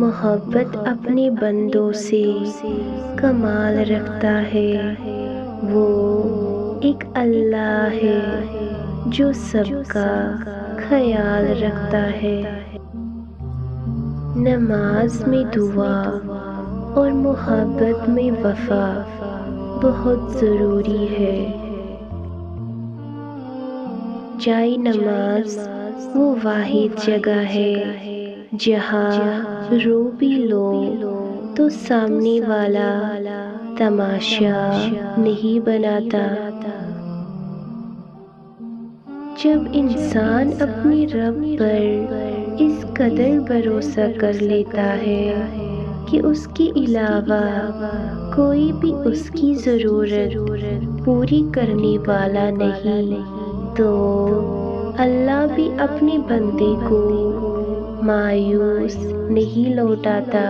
محبت اپنے بندوں سے کمال رکھتا ہے، وہ ایک اللہ ہے جو سب کا خیال رکھتا ہے۔ نماز میں دعا اور محبت میں وفا بہت ضروری ہے۔ جائے نماز وہ واحد جگہ ہے جہاں رو بھی لو تو سامنے والا تماشا نہیں بناتا۔ جب انسان اپنے رب پر اس قدر بھروسہ کر لیتا ہے کہ اس کے علاوہ کوئی بھی اس کی ضرورت پوری کرنے والا نہیں، تو اللہ بھی اپنے بندے کو مایوس نہیں لوٹاتا۔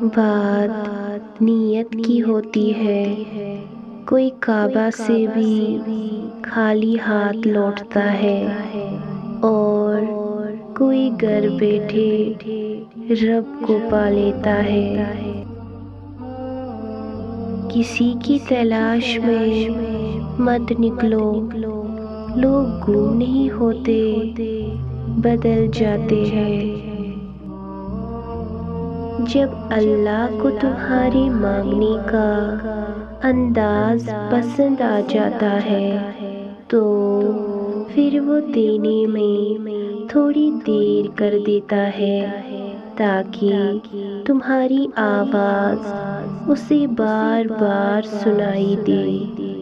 بات نیت کی ہوتی ہے، کوئی کعبہ سے بھی خالی ہاتھ لوٹتا ہے اور کوئی گھر بیٹھے رب کو پا لیتا ہے۔ کسی کی تلاش میں مت نکلو، لوگ گم نہیں ہوتے، بدل جاتے ہیں۔ جب اللہ کو تمہارے مانگنے کا انداز پسند آ جاتا ہے تو پھر وہ دینے میں تھوڑی دیر کر دیتا ہے تاکہ تمہاری آواز اسے بار بار سنائی دے۔